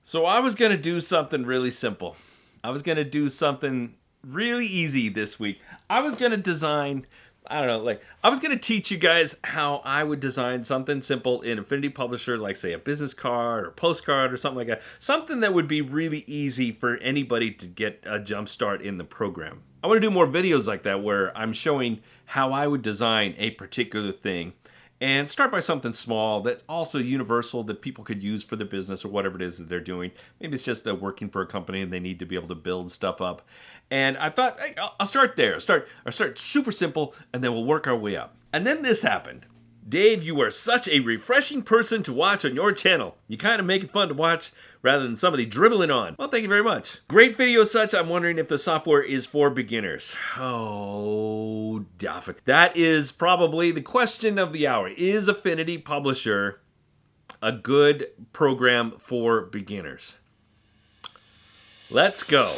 So I was going to do something really simple. I was going to do something really easy this week. I was going to design, I was going to teach you guys how I would design something simple in Affinity Publisher, like say a business card or postcard or something like that. Something that would be really easy for anybody to get a jump start in the program. I want to do more videos like that where I'm showing how I would design a particular thing. And start by something small that's also universal that people could use for their business or whatever it is that they're doing. Maybe it's just they're working for a company and they need to be able to build stuff up. And I thought, hey, I'll start there. I'll start super simple, and then we'll work our way up. And then this happened. Dave, you are such a refreshing person to watch on your channel. You kind of make it fun to watch rather than somebody dribbling on. Well, thank you very much. Great video such. I'm wondering if the software is for beginners. Oh, Daffin. That is probably the question of the hour. Is Affinity Publisher a good program for beginners? Let's go.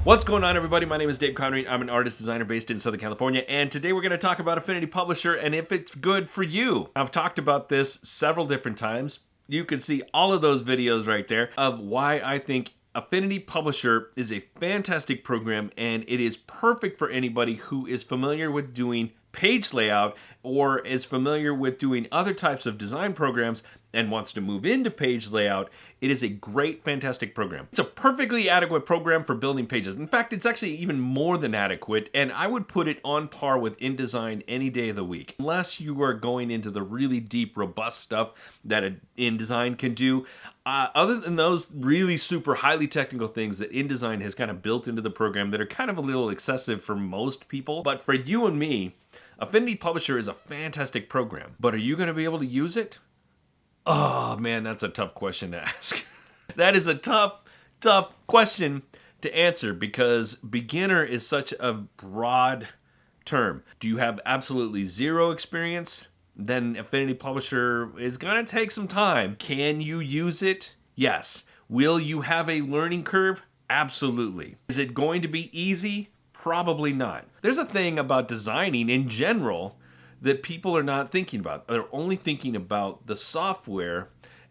What's going on, everybody? My name is Dave Connery. I'm an artist designer based in Southern California, and today we're going to talk about Affinity Publisher and if it's good for you. I've talked about this several different times. You can see all of those videos right there of why I think Affinity Publisher is a fantastic program, and it is perfect for anybody who is familiar with doing page layout or is familiar with doing other types of design programs and wants to move into page layout. It is a great, fantastic program. It's a perfectly adequate program for building pages. In fact, it's actually even more than adequate, and I would put it on par with InDesign any day of the week. Unless you are going into the really deep, robust stuff that InDesign can do. Other than those really super highly technical things that InDesign has kind of built into the program that are kind of a little excessive for most people, but for you and me, Affinity Publisher is a fantastic program. But are you going to be able to use it? Oh man, that's a tough question to ask. That is a tough question to answer because beginner is such a broad term. Do you have absolutely zero experience? Then Affinity Publisher is going to take some time. Can you use it? Yes. Will you have a learning curve? Absolutely. Is it going to be easy? Probably not. There's a thing about designing in general that people are not thinking about. They're only thinking about the software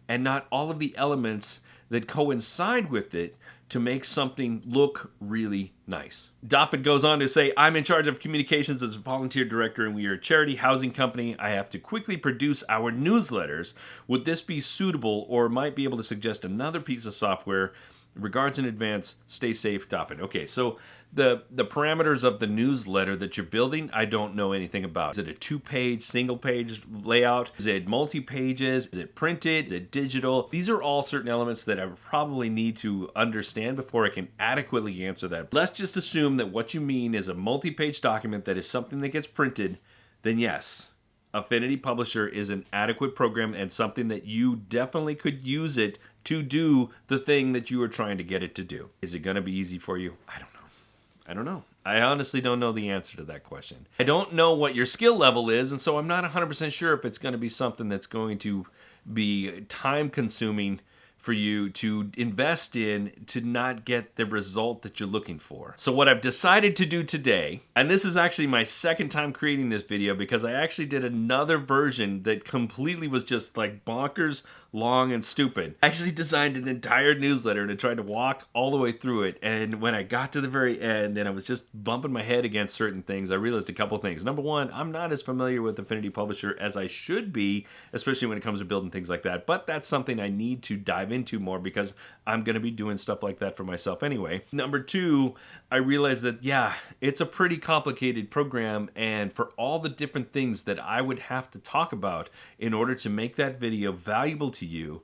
and not all of the elements that coincide with it to make something look really nice. Daffin goes on to say, I'm in charge of communications as a volunteer director and we are a charity housing company. I have to quickly produce our newsletters. Would this be suitable or might be able to suggest another piece of software? Regards in advance, stay safe, Daffin. Okay, so the parameters of the newsletter that you're building, I don't know anything about. Is it a 2-page, single-page layout? Is it multi-pages? Is it printed? Is it digital? These are all certain elements that I probably need to understand before I can adequately answer that. Let's just assume that what you mean is a multi-page document that is something that gets printed, then yes. Affinity Publisher is an adequate program and something that you definitely could use it to do the thing that you are trying to get it to do. Is it going to be easy for you? I don't know. I honestly don't know the answer to that question. I don't know what your skill level is, and so I'm not 100% sure if it's going to be something that's going to be time consuming for you to invest in to not get the result that you're looking for. So what I've decided to do today, and this is actually my second time creating this video because I actually did another version that completely was just like bonkers, long, and stupid. I actually designed an entire newsletter and I tried to walk all the way through it, and when I got to the very end and I was just bumping my head against certain things, I realized a couple things. Number one, I'm not as familiar with Affinity Publisher as I should be, especially when it comes to building things like that, but that's something I need to dive into more because I'm going to be doing stuff like that for myself anyway. Number two, I realized that, yeah, it's a pretty complicated program, and for all the different things that I would have to talk about in order to make that video valuable to you,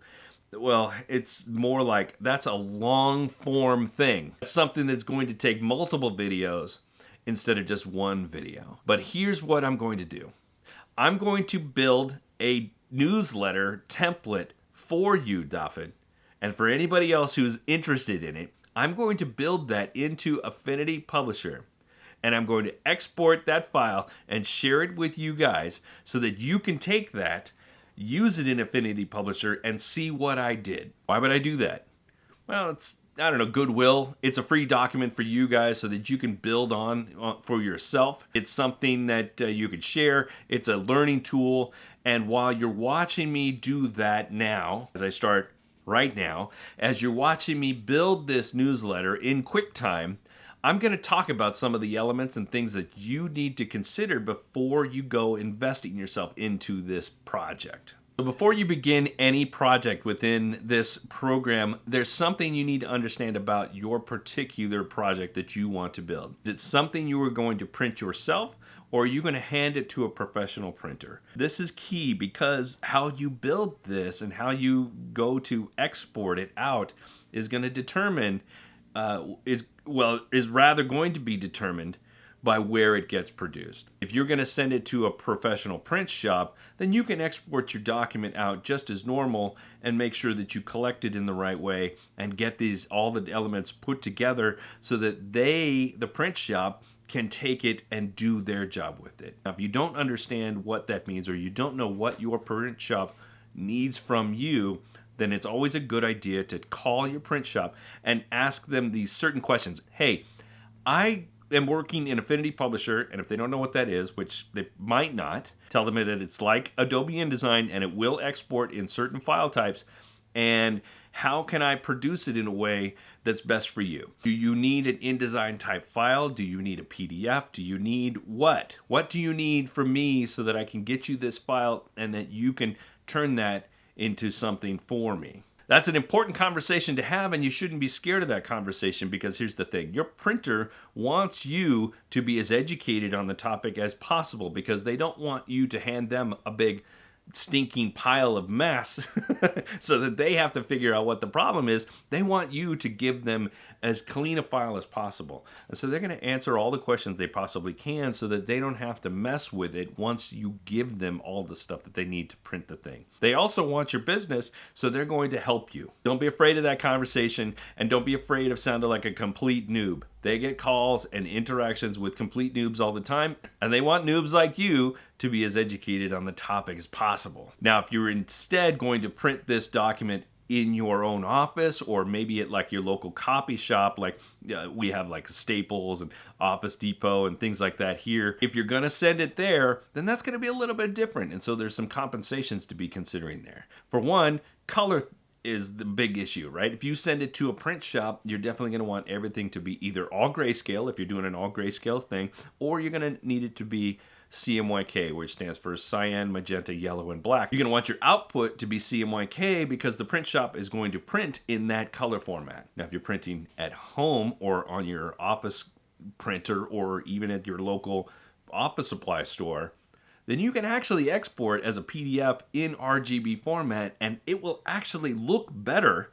well, it's more like that's a long form thing. It's something that's going to take multiple videos instead of just one video. But here's what I'm going to do. I'm going to build a newsletter template for you, Daffin. And for anybody else who's interested in it, I'm going to build that into Affinity Publisher. And I'm going to export that file and share it with you guys so that you can take that, use it in Affinity Publisher, and see what I did. Why would I do that? Well, it's, I don't know, goodwill. It's a free document for you guys so that you can build on for yourself. It's something that you can share. It's a learning tool. And while you're watching me do that now, as I start right now, as you're watching me build this newsletter in QuickTime, I'm going to talk about some of the elements and things that you need to consider before you go investing yourself into this project. So before you begin any project within this program, there's something you need to understand about your particular project that you want to build. Is it something you are going to print yourself, or are you going to hand it to a professional printer? This is key because how you build this and how you go to export it out is going to determine, is rather going to be determined by where it gets produced. If you're going to send it to a professional print shop, then you can export your document out just as normal and make sure that you collect it in the right way and get all the elements put together so that the print shop, can take it and do their job with it. Now, if you don't understand what that means, or you don't know what your print shop needs from you, then it's always a good idea to call your print shop and ask them these certain questions. Hey, I am working in Affinity Publisher, and if they don't know what that is, which they might not, tell them that it's like Adobe InDesign and it will export in certain file types, and how can I produce it in a way that's best for you? Do you need an InDesign type file? Do you need a PDF? Do you need what? What do you need from me so that I can get you this file and that you can turn that into something for me? That's an important conversation to have, and you shouldn't be scared of that conversation, because here's the thing. Your printer wants you to be as educated on the topic as possible, because they don't want you to hand them a big stinking pile of mess so that they have to figure out what the problem is. They want you to give them as clean a file as possible. And so they're going to answer all the questions they possibly can so that they don't have to mess with it once you give them all the stuff that they need to print the thing. They also want your business, so they're going to help you. Don't be afraid of that conversation, and don't be afraid of sounding like a complete noob. They get calls and interactions with complete noobs all the time, and they want noobs like you to be as educated on the topic as possible. Now, if you're instead going to print this document in your own office, or maybe at like your local copy shop, like we have like Staples and Office Depot and things like that here, if you're going to send it there, then that's going to be a little bit different. And so there's some compensations to be considering there. For one, color is the big issue, right? If you send it to a print shop, you're definitely going to want everything to be either all grayscale, if you're doing an all grayscale thing, or you're going to need it to be CMYK, which stands for cyan, magenta, yellow, and black. You're going to want your output to be CMYK because the print shop is going to print in that color format. Now, if you're printing at home or on your office printer, or even at your local office supply store, then you can actually export as a PDF in RGB format, and it will actually look better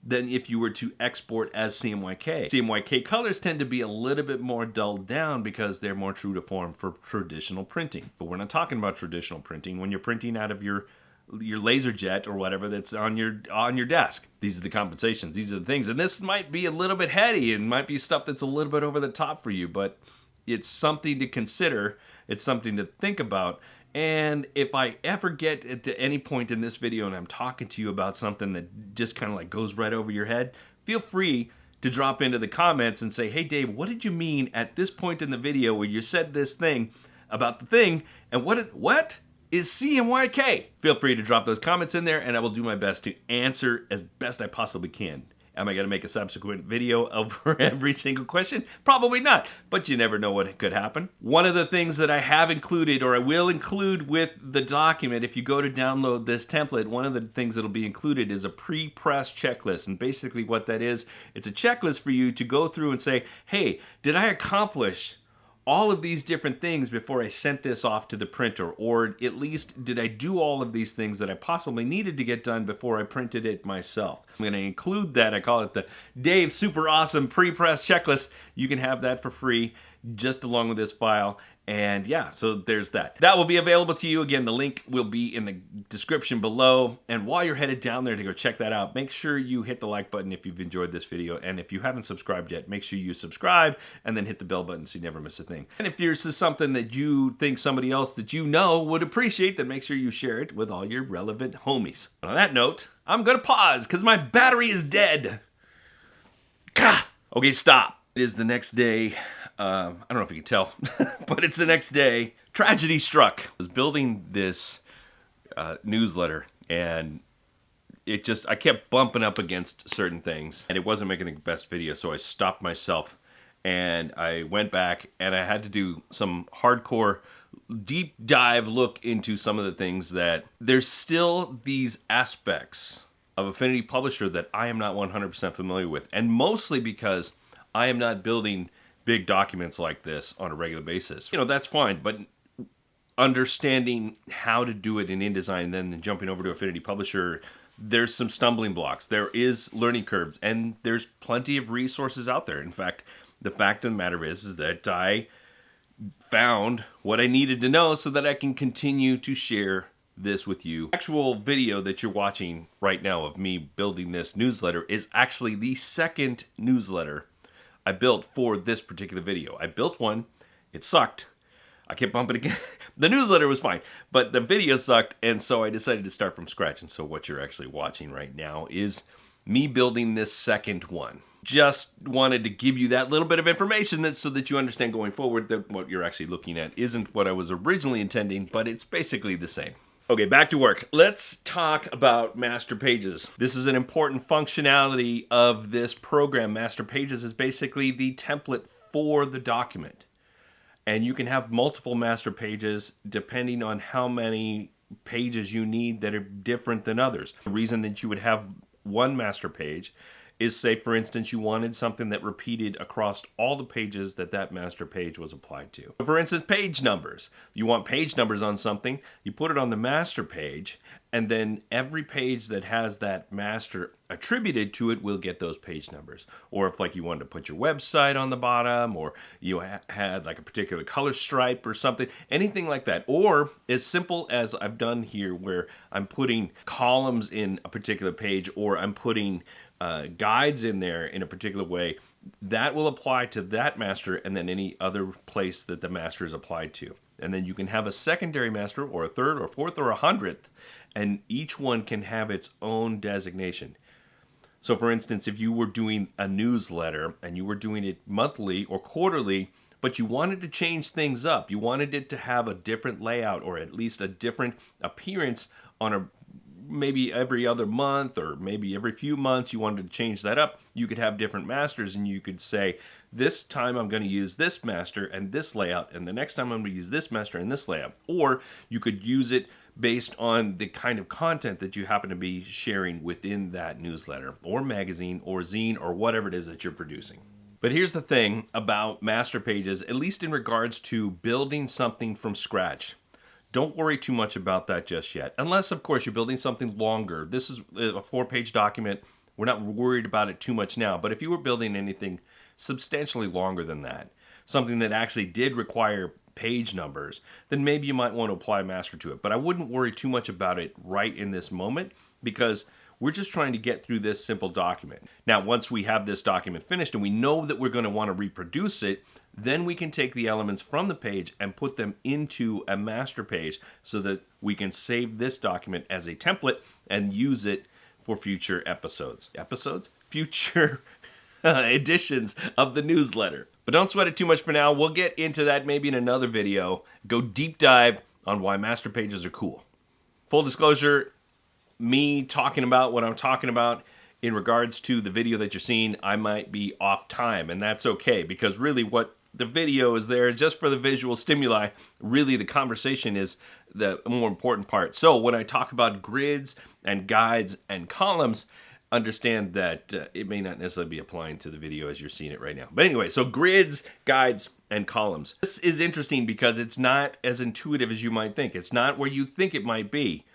than if you were to export as CMYK. CMYK colors tend to be a little bit more dulled down because they're more true to form for traditional printing. But we're not talking about traditional printing when you're printing out of your LaserJet or whatever that's on your desk. These are the compensations, these are the things. And this might be a little bit heady and might be stuff that's a little bit over the top for you, but it's something to consider. It's something to think about. And if I ever get to any point in this video and I'm talking to you about something that just kind of like goes right over your head, feel free to drop into the comments and say, hey Dave, what did you mean at this point in the video where you said this thing about the thing, and what is CMYK? Feel free to drop those comments in there, and I will do my best to answer as best I possibly can. Am I going to make a subsequent video over every single question? Probably not, but you never know what could happen. One of the things that I have included, or I will include with the document, if you go to download this template, one of the things that'll be included is a pre-press checklist. And basically what that is, it's a checklist for you to go through and say, hey, did I accomplish all of these different things before I sent this off to the printer? Or at least, did I do all of these things that I possibly needed to get done before I printed it myself? I'm going to include that. I call it the Dave Super Awesome Pre-Press Checklist. You can have that for free just along with this file. And yeah, so there's that. That will be available to you. Again, the link will be in the description below. And while you're headed down there to go check that out, make sure you hit the like button if you've enjoyed this video. And if you haven't subscribed yet, make sure you subscribe and then hit the bell button so you never miss a thing. And if this is something that you think somebody else that you know would appreciate, then make sure you share it with all your relevant homies. And on that note, I'm gonna pause because my battery is dead. Gah! Okay, stop. It is the next day. I don't know if you can tell, but it's the next day. Tragedy struck. I was building this newsletter, and I kept bumping up against certain things, and it wasn't making the best video, so I stopped myself, and I went back, and I had to do some hardcore deep dive look into some of the things that there's still these aspects of Affinity Publisher that I am not 100% familiar with, and mostly because I am not building big documents like this on a regular basis. You know, that's fine, but understanding how to do it in InDesign, then jumping over to Affinity Publisher, there's some stumbling blocks. There is learning curves, and there's plenty of resources out there. In fact, the fact of the matter is that I found what I needed to know so that I can continue to share this with you. The actual video that you're watching right now of me building this newsletter is actually the second newsletter I built for this particular video. I built one, it sucked. I kept bumping again. The newsletter was fine, but the video sucked, and so I decided to start from scratch. And so what you're actually watching right now is me building this second one. Just wanted to give you that little bit of information so that you understand going forward that what you're actually looking at isn't what I was originally intending, but it's basically the same. Okay, back to work. Let's talk about master pages. This is an important functionality of this program. Master pages is basically the template for the document. And you can have multiple master pages depending on how many pages you need that are different than others. The reason that you would have one master page is, say, for instance, you wanted something that repeated across all the pages that that master page was applied to. For instance, page numbers. You want page numbers on something, you put it on the master page, and then every page that has that master attributed to it will get those page numbers. Or if like you wanted to put your website on the bottom, or you had like a particular color stripe or something, anything like that. Or as simple as I've done here where I'm putting columns in a particular page, or I'm putting guides in there in a particular way, that will apply to that master and then any other place that the master is applied to. And then you can have a secondary master, or a third or fourth or 100th, and each one can have its own designation. So for instance, if you were doing a newsletter and you were doing it monthly or quarterly, but you wanted to change things up, you wanted it to have a different layout or at least a different appearance on a maybe every other month or maybe every few months, you wanted to change that up, you could have different masters, and you could say, this time I'm going to use this master and this layout, and the next time I'm going to use this master and this layout. Or you could use it based on the kind of content that you happen to be sharing within that newsletter or magazine or zine or whatever it is that you're producing. But here's the thing about master pages, at least in regards to building something from scratch. Don't worry too much about that just yet. Unless, of course, you're building something longer. This is a 4-page document. We're not worried about it too much now. But if you were building anything substantially longer than that, something that actually did require page numbers, then maybe you might want to apply master to it. But I wouldn't worry too much about it right in this moment, because we're just trying to get through this simple document. Now, once we have this document finished and we know that we're going to want to reproduce it, then we can take the elements from the page and put them into a master page so that we can save this document as a template and use it for future episodes. Future editions of the newsletter. But don't sweat it too much for now. We'll get into that maybe in another video. Go deep dive on why master pages are cool. Full disclosure, me talking about what I'm talking about in regards to the video that you're seeing, I might be off time, and that's okay, because really what the video is there just for the visual stimuli. Really, the conversation is the more important part. So when I talk about grids and guides and columns, understand that it may not necessarily be applying to the video as you're seeing it right now. But anyway, so grids, guides, and columns. This is interesting because it's not as intuitive as you might think. It's not where you think it might be.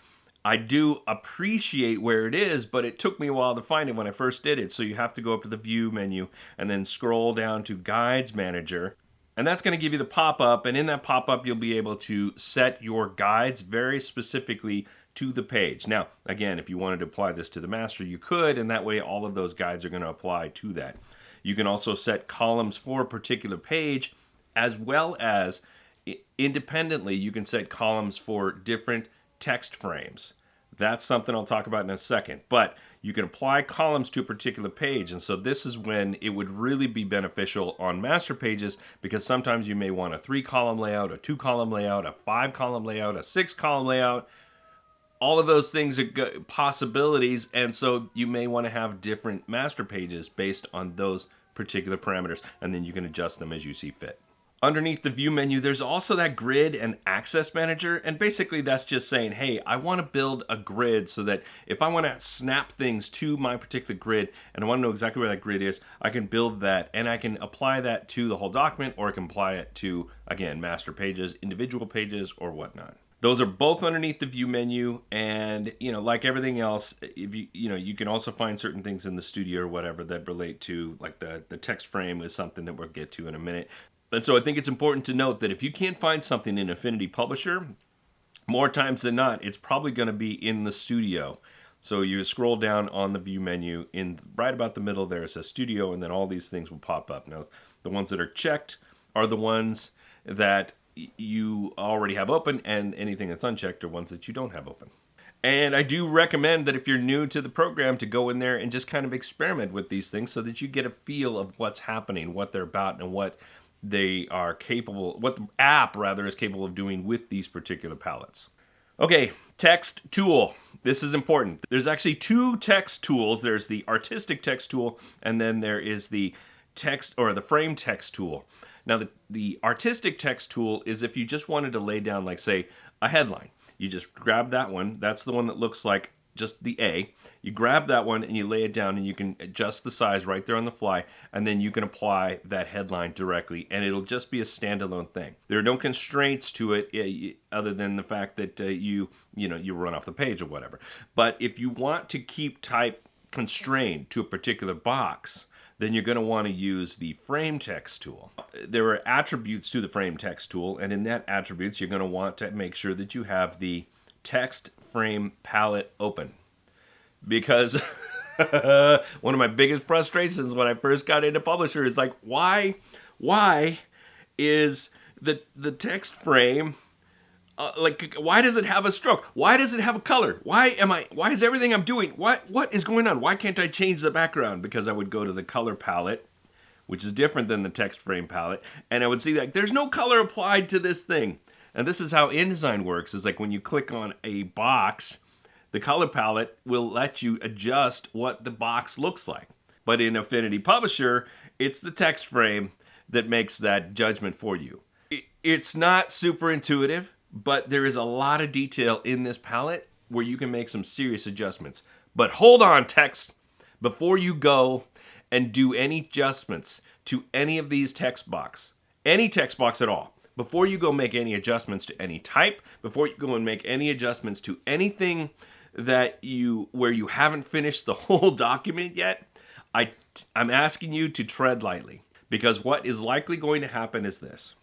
I do appreciate where it is, but it took me a while to find it when I first did it. So you have to go up to the View menu and then scroll down to Guides Manager. And that's going to give you the pop-up. And in that pop-up, you'll be able to set your guides very specifically to the page. Now, again, if you wanted to apply this to the master, you could, and that way all of those guides are going to apply to that. You can also set columns for a particular page, as well as independently, you can set columns for different text frames. That's something I'll talk about in a second. But you can apply columns to a particular page, and so this is when it would really be beneficial on master pages, because sometimes you may want a 3-column layout, a 2-column layout, a 5-column layout, a 6-column layout, All of those things are possibilities, and so you may want to have different master pages based on those particular parameters, and then you can adjust them as you see fit. Underneath the view menu, there's also that grid and access manager, and basically that's just saying, hey, I want to build a grid so that if I want to snap things to my particular grid and I want to know exactly where that grid is, I can build that and I can apply that to the whole document, or I can apply it to, again, master pages, individual pages, or whatnot. Those are both underneath the view menu, and like everything else, if you can also find certain things in the studio or whatever that relate to, like the text frame is something that we'll get to in a minute. And so I think it's important to note that if you can't find something in Affinity Publisher, more times than not, it's probably going to be in the studio. So you scroll down on the view menu, in right about the middle there it says studio, and then all these things will pop up. Now, the ones that are checked are the ones that you already have open, and anything that's unchecked are ones that you don't have open. And I do recommend that if you're new to the program, to go in there and just kind of experiment with these things so that you get a feel of what's happening, what they're about, and what they are capable, what the app rather is capable of doing with these particular palettes. Okay, text tool. This is important. There's actually two text tools. There's the artistic text tool, and then there is the text or the frame text tool. Now, the artistic text tool is if you just wanted to lay down, like, say, a headline. You just grab that one. That's the one that looks like just the A. You grab that one and you lay it down, and you can adjust the size right there on the fly, and then you can apply that headline directly, and it'll just be a standalone thing. There are no constraints to it other than the fact that you run off the page or whatever. But if you want to keep type constrained to a particular box, then you're going to want to use the frame text tool. There are attributes to the frame text tool, and in that attributes, you're going to want to make sure that you have the text frame palette open. Because one of my biggest frustrations when I first got into Publisher is like, why is the text frame why does it have a stroke? Why does it have a color? Why is everything I'm doing, what is going on? Why can't I change the background? Because I would go to the color palette, which is different than the text frame palette, and I would see that there's no color applied to this thing. And this is how InDesign works, is like when you click on a box, the color palette will let you adjust what the box looks like. But in Affinity Publisher, it's the text frame that makes that judgment for you. It's not super intuitive, but there is a lot of detail in this palette where you can make some serious adjustments. But hold on, text. Before you go and do any adjustments to any of these text box, any text box at all, before you go make any adjustments to any type, before you go and make any adjustments to anything where you haven't finished the whole document yet, I'm asking you to tread lightly, because what is likely going to happen is this.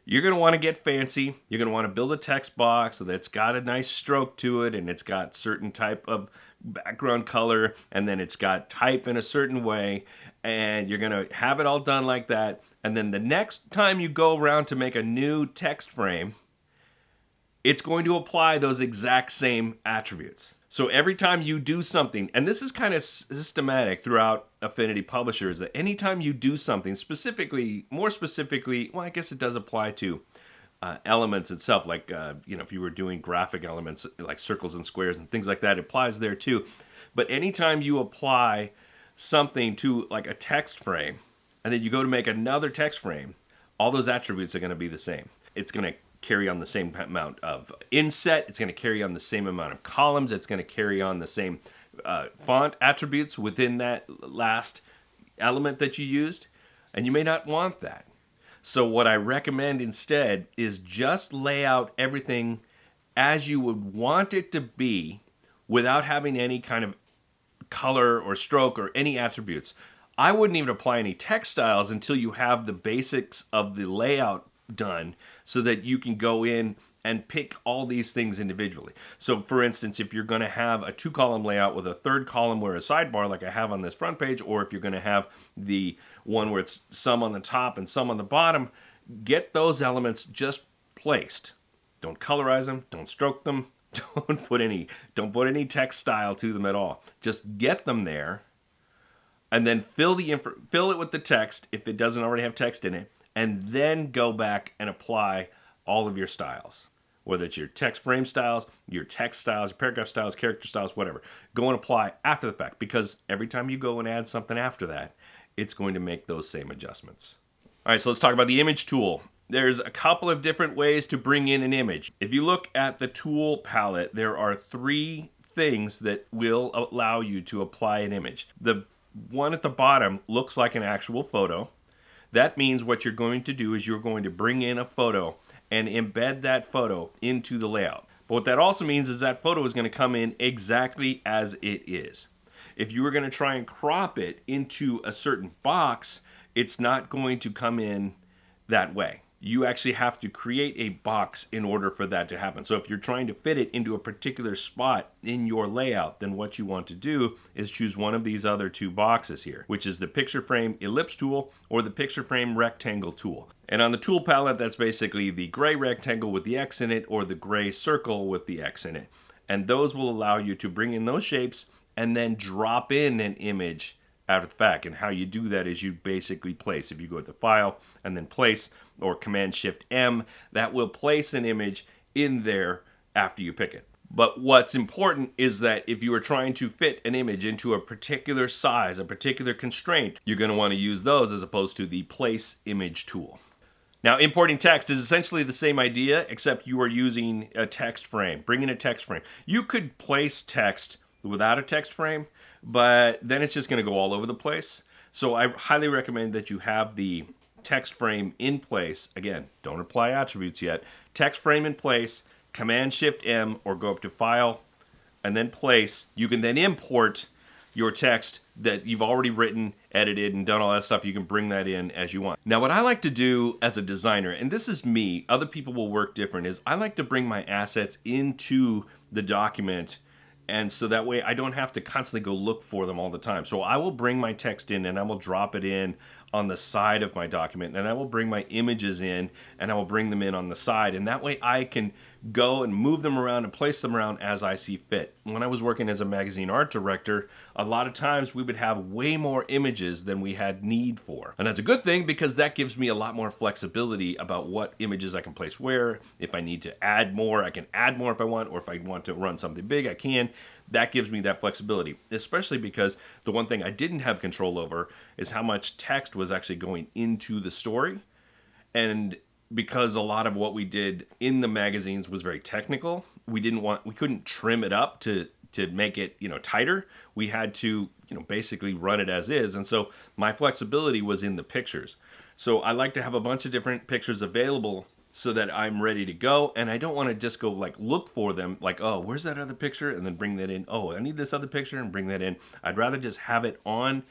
You're going to want to get fancy. You're going to want to build a text box so that it's got a nice stroke to it, and it's got certain type of background color, and then it's got type in a certain way, and you're going to have it all done like that. And then the next time you go around to make a new text frame, it's going to apply those exact same attributes. So every time you do something, and this is kind of systematic throughout Affinity Publisher, is that anytime you do something more specifically, well, I guess it does apply to elements itself, like, if you were doing graphic elements like circles and squares and things like that, it applies there too. But anytime you apply something to like a text frame, and then you go to make another text frame, all those attributes are going to be the same. It's going to carry on the same amount of inset. It's going to carry on the same amount of columns. It's going to carry on the same font attributes within that last element that you used. And you may not want that. So what I recommend instead is just lay out everything as you would want it to be without having any kind of color or stroke or any attributes. I wouldn't even apply any text styles until you have the basics of the layout done, so that you can go in and pick all these things individually. So for instance, if you're going to have a 2-column layout with a third column where a sidebar like I have on this front page, or if you're going to have the one where it's some on the top and some on the bottom, get those elements just placed. Don't colorize them, don't stroke them, don't put any text style to them at all. Just get them there, and then fill it with the text if it doesn't already have text in it, and then go back and apply all of your styles. whether it's your text frame styles, your text styles, your paragraph styles, character styles, whatever. Go and apply after the fact, because every time you go and add something after that, it's going to make those same adjustments. All right, so let's talk about the image tool. There's a couple of different ways to bring in an image. If you look at the tool palette, there are 3 things that will allow you to apply an image. The one at the bottom looks like an actual photo. That means what you're going to do is you're going to bring in a photo and embed that photo into the layout. But what that also means is that photo is going to come in exactly as it is. If you were going to try and crop it into a certain box, it's not going to come in that way. You actually have to create a box in order for that to happen. So if you're trying to fit it into a particular spot in your layout, then what you want to do is choose one of these other 2 boxes here, which is the picture frame ellipse tool or the picture frame rectangle tool. And on the tool palette, that's basically the gray rectangle with the X in it or the gray circle with the X in it. And those will allow you to bring in those shapes and then drop in an image after the fact. And how you do that is you basically place. If you go to File and then Place or Command-Shift-M, that will place an image in there after you pick it. But what's important is that if you are trying to fit an image into a particular size, a particular constraint, you're going to want to use those as opposed to the Place Image tool. Now, importing text is essentially the same idea, except you are using a text frame. Bring in a text frame. You could place text without a text frame, but then it's just going to go all over the place. So I highly recommend that you have the text frame in place. Again, don't apply attributes yet. Text frame in place, Command-Shift-M, or go up to File and then Place. You can then import your text that you've already written, edited, and done all that stuff. You can bring that in as you want. Now, what I like to do as a designer, and this is me, other people will work different, is I like to bring my assets into the document, and so that way I don't have to constantly go look for them all the time. So I will bring my text in and I will drop it in on the side of my document, and I will bring my images in and I will bring them in on the side, and that way I can go and move them around and place them around as I see fit. When I was working as a magazine art director, a lot of times we would have way more images than we had need for. And that's a good thing, because that gives me a lot more flexibility about what images I can place where. If I need to add more, I can add more if I want, or if I want to run something big, I can. That gives me that flexibility, especially because the one thing I didn't have control over is how much text was actually going into the story. And because a lot of what we did in the magazines was very technical, we couldn't trim it up to make it, tighter. We had to, basically run it as is. And so my flexibility was in the pictures. So I like to have a bunch of different pictures available so that I'm ready to go, and I don't want to just go look for them, oh, where's that other picture, and then bring that in. Oh, I need this other picture, and bring that in. I'd rather just have it on,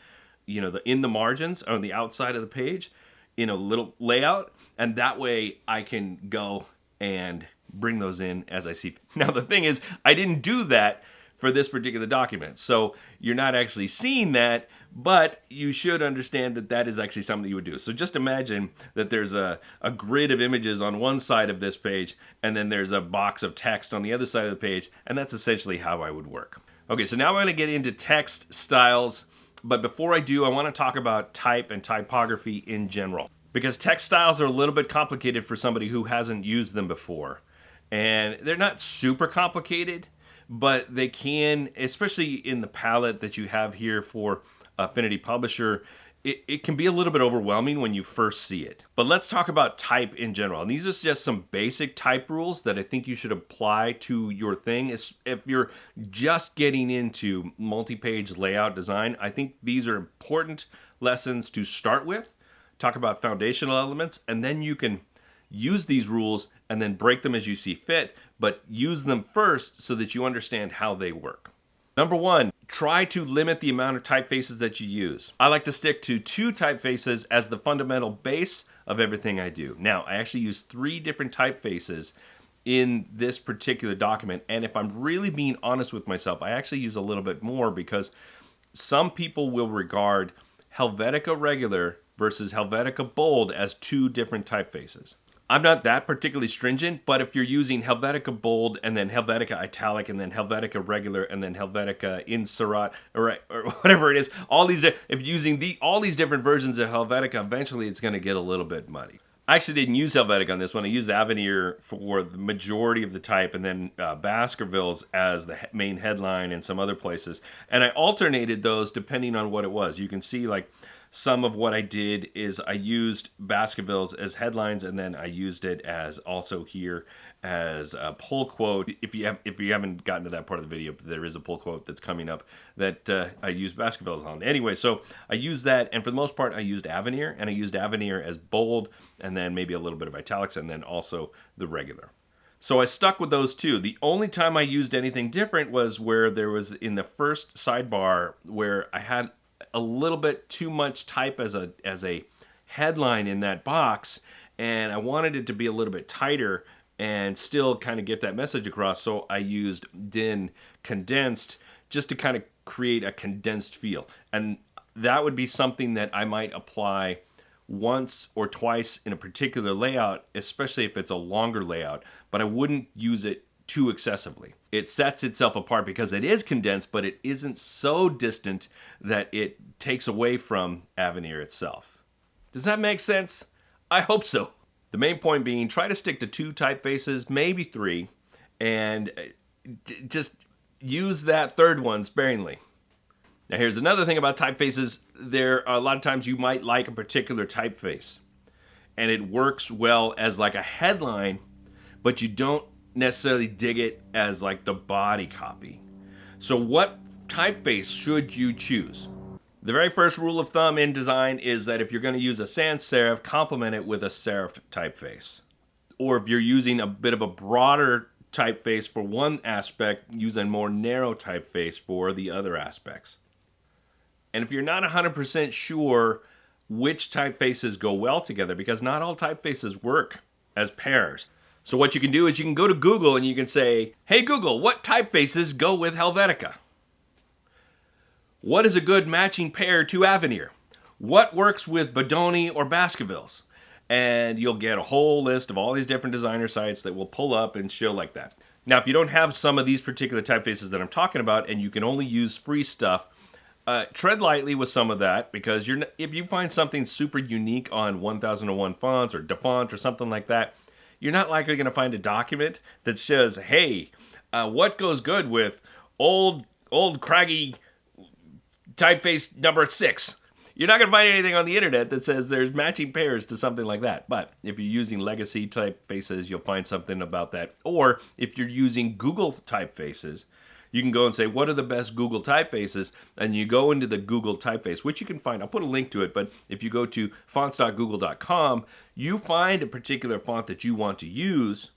in the margins, on the outside of the page, in a little layout, and that way I can go and bring those in as I see. Now, the thing is, I didn't do that for this particular document, so you're not actually seeing that, but you should understand that that is actually something you would do. So just imagine that there's a grid of images on one side of this page, and then there's a box of text on the other side of the page, and that's essentially how I would work. Okay, so now I'm going to get into text styles, but before I do, I want to talk about type and typography in general, because text styles are a little bit complicated for somebody who hasn't used them before. And they're not super complicated, but they can, especially in the palette that you have here for Affinity Publisher, it can be a little bit overwhelming when you first see it. But let's talk about type in general. And these are just some basic type rules that I think you should apply to your thing. If you're just getting into multi-page layout design, I think these are important lessons to start with. Talk about foundational elements, and then you can use these rules and then break them as you see fit, but use them first so that you understand how they work. Number 1, try to limit the amount of typefaces that you use. I like to stick to 2 typefaces as the fundamental base of everything I do. Now, I actually use 3 different typefaces in this particular document, and if I'm really being honest with myself, I actually use a little bit more, because some people will regard Helvetica Regular versus Helvetica Bold as 2 different typefaces. I'm not that particularly stringent, but if you're using Helvetica Bold and then Helvetica Italic and then Helvetica Regular and then Helvetica Inserat or whatever it is, if you're using all these different versions of Helvetica, eventually it's going to get a little bit muddy. I actually didn't use Helvetica on this one. I used Avenir for the majority of the type, and then Baskervilles as the main headline in some other places. And I alternated those depending on what it was. You can see like some of what I did is I used Baskervilles as headlines, and then I used it as also here as a pull quote. If you haven't gotten to that part of the video, there is a pull quote that's coming up that I use Baskervilles on. Anyway, so I used that, and for the most part, I used Avenir, and I used Avenir as bold, and then maybe a little bit of italics, and then also the regular. So I stuck with those two. The only time I used anything different was where there was in the first sidebar where I had a little bit too much type as a headline in that box, and I wanted it to be a little bit tighter and still kind of get that message across. So I used DIN condensed just to kind of create a condensed feel. And that would be something that I might apply once or twice in a particular layout, especially if it's a longer layout, but I wouldn't use it too excessively. It sets itself apart because it is condensed, but it isn't so distant that it takes away from Avenir itself. Does that make sense? I hope so. The main point being, try to stick to 2 typefaces, maybe 3, and just use that third one sparingly. Now here's another thing about typefaces. There are a lot of times you might like a particular typeface, and it works well as like a headline, but you don't necessarily dig it as like the body copy. So what typeface should you choose? The very first rule of thumb in design is that if you're going to use a sans serif, complement it with a serif typeface. Or if you're using a bit of a broader typeface for one aspect, use a more narrow typeface for the other aspects. And if you're not 100% sure which typefaces go well together, because not all typefaces work as pairs. So what you can do is you can go to Google and you can say, hey Google, what typefaces go with Helvetica? What is a good matching pair to Avenir? What works with Bodoni or Baskervilles? And you'll get a whole list of all these different designer sites that will pull up and show like that. Now, if you don't have some of these particular typefaces that I'm talking about and you can only use free stuff, tread lightly with some of that, because if you find something super unique on 1001 fonts or DaFont or something like that, you're not likely going to find a document that says, hey, what goes good with old craggy typeface number 6. You're not going to find anything on the internet that says there's matching pairs to something like that. But if you're using legacy typefaces, you'll find something about that. Or if you're using Google typefaces, you can go and say, what are the best Google typefaces? And you go into the Google typeface, which you can find. I'll put a link to it, but if you go to fonts.google.com, you find a particular font that you want to use,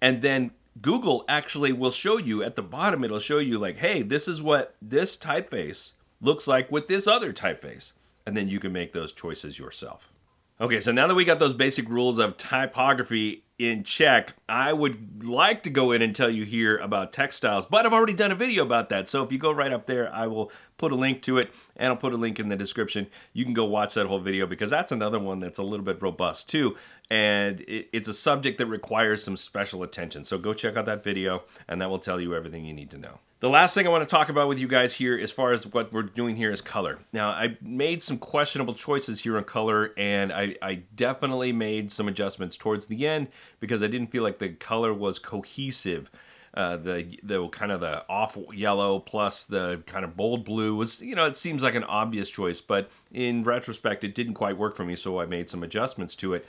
and then Google actually will show you at the bottom, it'll show you like, hey, this is what this typeface looks like with this other typeface. And then you can make those choices yourself. Okay, so now that we got those basic rules of typography in check, I would like to go in and tell you here about text styles, but I've already done a video about that. So if you go right up there, I will put a link to it, and I'll put a link in the description. You can go watch that whole video, because that's another one that's a little bit robust too, and it's a subject that requires some special attention. So go check out that video, and that will tell you everything you need to know. The last thing I want to talk about with you guys here, as far as what we're doing here, is color. Now, I made some questionable choices here on color, and I definitely made some adjustments towards the end because I didn't feel like the color was cohesive. The kind of the off yellow plus the kind of bold blue was, it seems like an obvious choice, but in retrospect, it didn't quite work for me, so I made some adjustments to it.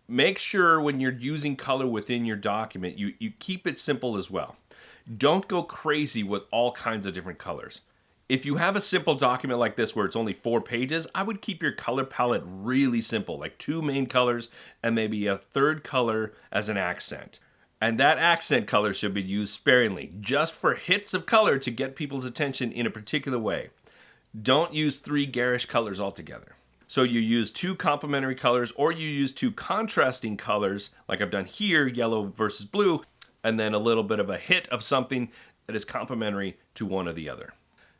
Make sure when you're using color within your document, you keep it simple as well. Don't go crazy with all kinds of different colors. If you have a simple document like this where it's only 4 pages, I would keep your color palette really simple, like 2 main colors and maybe a third color as an accent. And that accent color should be used sparingly, just for hits of color to get people's attention in a particular way. Don't use 3 garish colors altogether. So you use 2 complementary colors, or you use 2 contrasting colors, like I've done here, yellow versus blue, and then a little bit of a hit of something that is complementary to one or the other.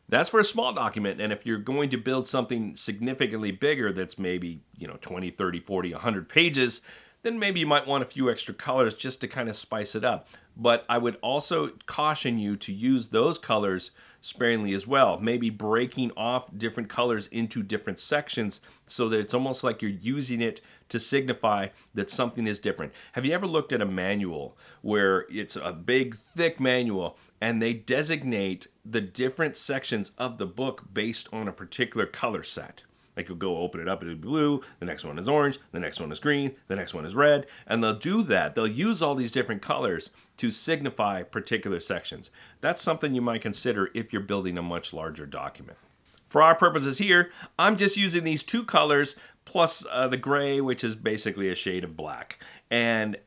That's for a small document, and if you're going to build something significantly bigger that's maybe 20, 30, 40, 100 pages, then maybe you might want a few extra colors just to kind of spice it up. But I would also caution you to use those colors sparingly as well. Maybe breaking off different colors into different sections so that it's almost like you're using it to signify that something is different. Have you ever looked at a manual where it's a big, thick manual and they designate the different sections of the book based on a particular color set? Like you'll go open it up, it'll be blue, the next one is orange, the next one is green, the next one is red, and they'll do that. They'll use all these different colors to signify particular sections. That's something you might consider if you're building a much larger document. For our purposes here, I'm just using these two colors plus the gray, which is basically a shade of black. And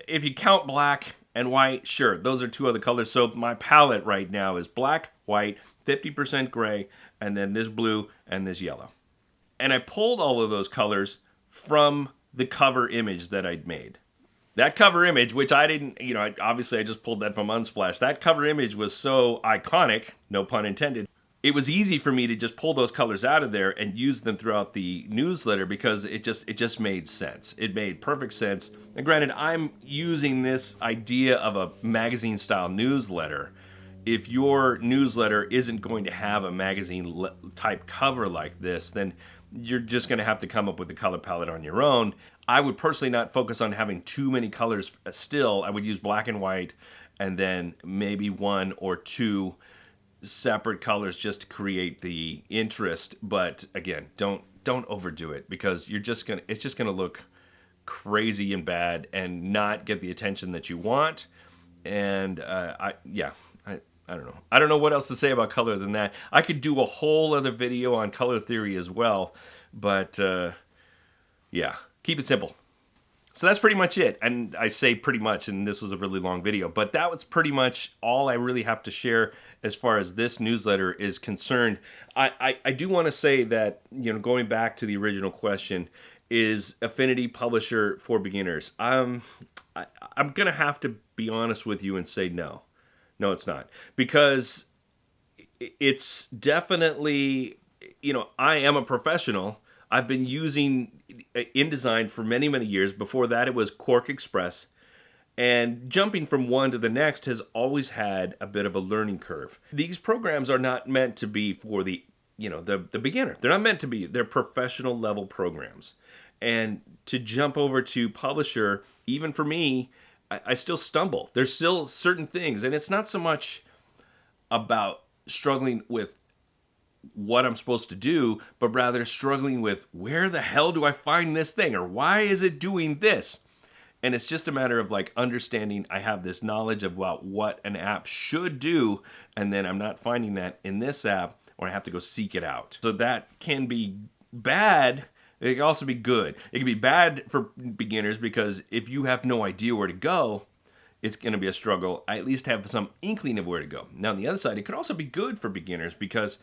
if you count black and white, sure, those are two other colors. So my palette right now is black, white, 50% gray, and then this blue and this yellow. And I pulled all of those colors from the cover image that I'd made. That cover image, which I didn't, obviously I just pulled that from Unsplash. That cover image was so iconic, no pun intended. It was easy for me to just pull those colors out of there and use them throughout the newsletter because it just made sense. It made perfect sense. And granted, I'm using this idea of a magazine-style newsletter. If your newsletter isn't going to have a magazine-type cover like this, then you're just going to have to come up with a color palette on your own. I would personally not focus on having too many colors still. I would use black and white and then maybe one or two separate colors just to create the interest. But again, don't overdo it because it's just gonna look crazy and bad and not get the attention that you want. And I don't know. I don't know what else to say about color than that. I could do a whole other video on color theory as well, but yeah, keep it simple. So that's pretty much it. And I say pretty much, and this was a really long video, but that was pretty much all I really have to share as far as this newsletter is concerned. I do want to say that, going back to the original question, is Affinity Publisher for beginners? I'm going to have to be honest with you and say no. No, it's not. Because it's definitely, I am a professional. I've been using InDesign for many, many years. Before that, it was Quark Express. And jumping from one to the next has always had a bit of a learning curve. These programs are not meant to be for the beginner. They're not meant to be. They're professional level programs. And to jump over to Publisher, even for me, I still stumble. There's still certain things, and it's not so much about struggling with what I'm supposed to do, but rather struggling with where the hell do I find this thing, or why is it doing this? And it's just a matter of understanding I have this knowledge about what an app should do, and then I'm not finding that in this app, or I have to go seek it out. So that can be bad. It can also be good. It can be bad for beginners because if you have no idea where to go, it's going to be a struggle. I at least have some inkling of where to go. Now, on the other side, it could also be good for beginners because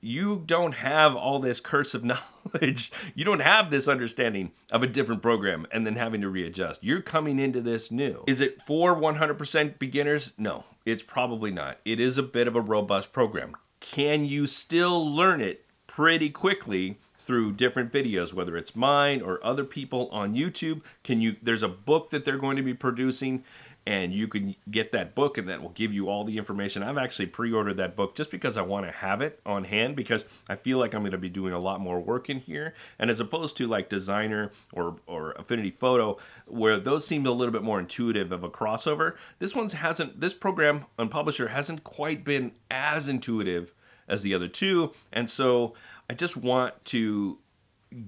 you don't have all this cursive knowledge. You don't have this understanding of a different program and then having to readjust. You're coming into this new. Is it for 100% beginners? No, it's probably not. It is a bit of a robust program. Can you still learn it pretty quickly through different videos, whether it's mine or other people on YouTube? There's a book that they're going to be producing, and you can get that book and that will give you all the information. I've actually pre-ordered that book just because I want to have it on hand because I feel like I'm going to be doing a lot more work in here. And as opposed to Designer or Affinity Photo, where those seem a little bit more intuitive of a crossover, this program on Publisher hasn't quite been as intuitive as the other two. And so I just want to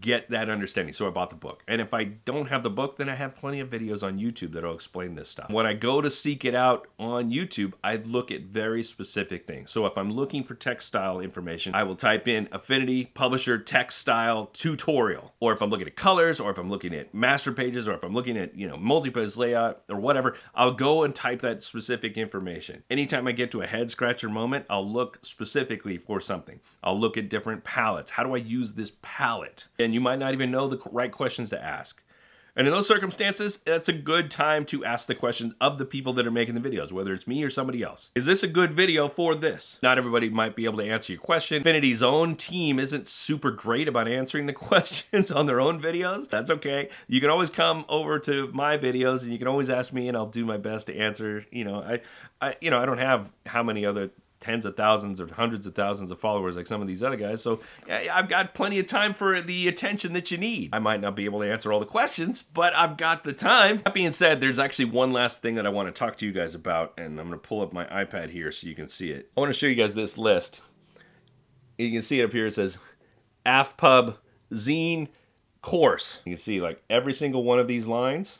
get that understanding. So I bought the book. And if I don't have the book, then I have plenty of videos on YouTube that'll explain this stuff. When I go to seek it out on YouTube, I look at very specific things. So if I'm looking for text style information, I will type in Affinity Publisher text style tutorial. Or if I'm looking at colors, or if I'm looking at master pages, or if I'm looking at, multi-page layout or whatever, I'll go and type that specific information. Anytime I get to a head scratcher moment, I'll look specifically for something. I'll look at different palettes. How do I use this palette? And you might not even know the right questions to ask. And in those circumstances, that's a good time to ask the questions of the people that are making the videos, whether it's me or somebody else. Is this a good video for this? Not everybody might be able to answer your question. Affinity's own team isn't super great about answering the questions on their own videos. That's okay. You can always come over to my videos and you can always ask me and I'll do my best to answer. I don't have how many other tens of thousands or hundreds of thousands of followers like some of these other guys. So yeah, I've got plenty of time for the attention that you need. I might not be able to answer all the questions, but I've got the time. That being said, there's actually one last thing that I want to talk to you guys about, and I'm going to pull up my iPad here so you can see it. I want to show you guys this list. You can see it up here. It says AFPub Zine course. You can see like every single one of these lines.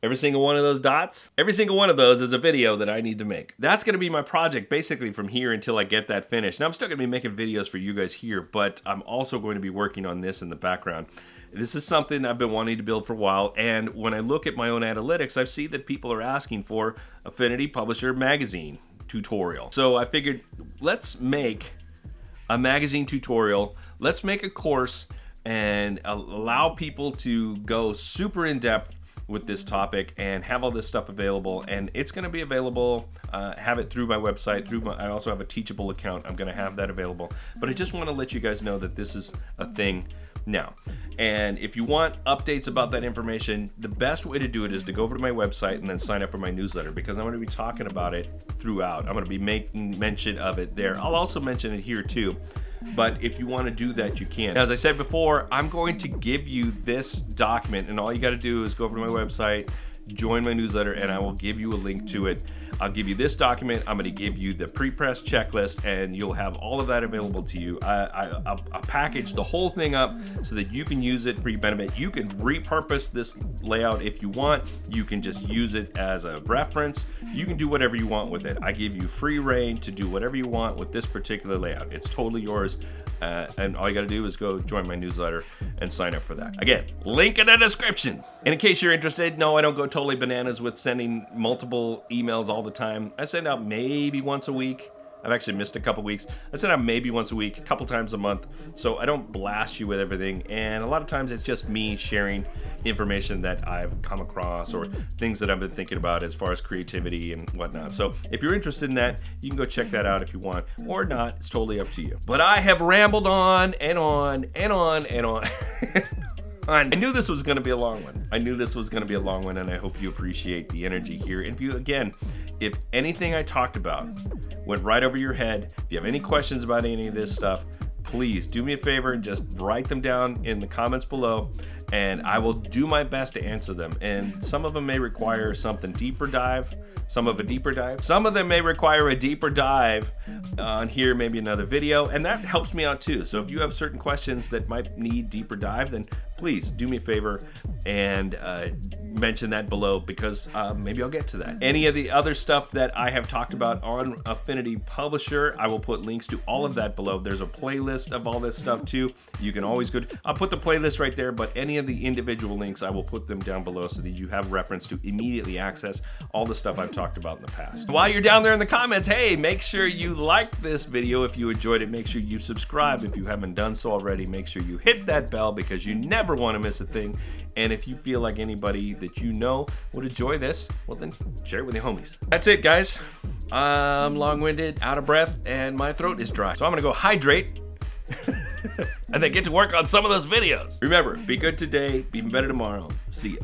Every single one of those dots, every single one of those is a video that I need to make. That's gonna be my project basically from here until I get that finished. Now I'm still gonna be making videos for you guys here, but I'm also going to be working on this in the background. This is something I've been wanting to build for a while, and when I look at my own analytics, I see that people are asking for Affinity Publisher magazine tutorial. So I figured, let's make a magazine tutorial, let's make a course and allow people to go super in depth with this topic and have all this stuff available. And it's going to be available, have it through my website, I also have a Teachable account. I'm going to have that available, but I just want to let you guys know that this is a thing now. And if you want updates about that information, the best way to do it is to go over to my website and then sign up for my newsletter, because I'm going to be talking about it throughout. I'm going to be making mention of it there. I'll also mention it here too. But if you want to do that, you can. As I said before, I'm going to give you this document, and all you got to do is go over to my website, join my newsletter, and I will give you a link to it. I'll give you this document. I'm going to give you the pre-press checklist, and you'll have all of that available to you. I'll package the whole thing up so that you can use it for your benefit. You can repurpose this layout if you want. You can just use it as a reference. You can do whatever you want with it. I give you free reign to do whatever you want with this particular layout. It's totally yours, and all you got to do is go join my newsletter and sign up for that. Again, link in the description. And in case you're interested, no, I don't go totally bananas with sending multiple emails all the time. I send out maybe once a week. I've actually missed a couple weeks. I send out maybe once a week, a couple times a month. So I don't blast you with everything. And a lot of times it's just me sharing information that I've come across or things that I've been thinking about as far as creativity and whatnot. So if you're interested in that, you can go check that out if you want, or not. It's totally up to you. But I have rambled on and on and on and on. I knew this was going to be a long one. And I hope you appreciate the energy here. And if anything I talked about went right over your head, if you have any questions about any of this stuff, please do me a favor and just write them down in the comments below, and I will do my best to answer them. And some of them may require something deeper dive. Some of them may require a deeper dive on here, maybe another video, and that helps me out too. So if you have certain questions that might need deeper dive, then please do me a favor and mention that below, because maybe I'll get to that. Any of the other stuff that I have talked about on Affinity Publisher, I will put links to all of that below. There's a playlist of all this stuff too. You can always go I'll put the playlist right there, but any of the individual links, I will put them down below so that you have reference to immediately access all the stuff I've talked about in the past. While you're down there in the comments, hey, make sure you like this video if you enjoyed it. Make sure you subscribe if you haven't done so already. Make sure you hit that bell, because you never want to miss a thing. And if you feel like anybody that you know would enjoy this, well then share it with your homies. That's it, guys. I'm long-winded, out of breath, and my throat is dry. So I'm gonna go hydrate and then get to work on some of those videos. Remember, be good today, be better tomorrow. See ya.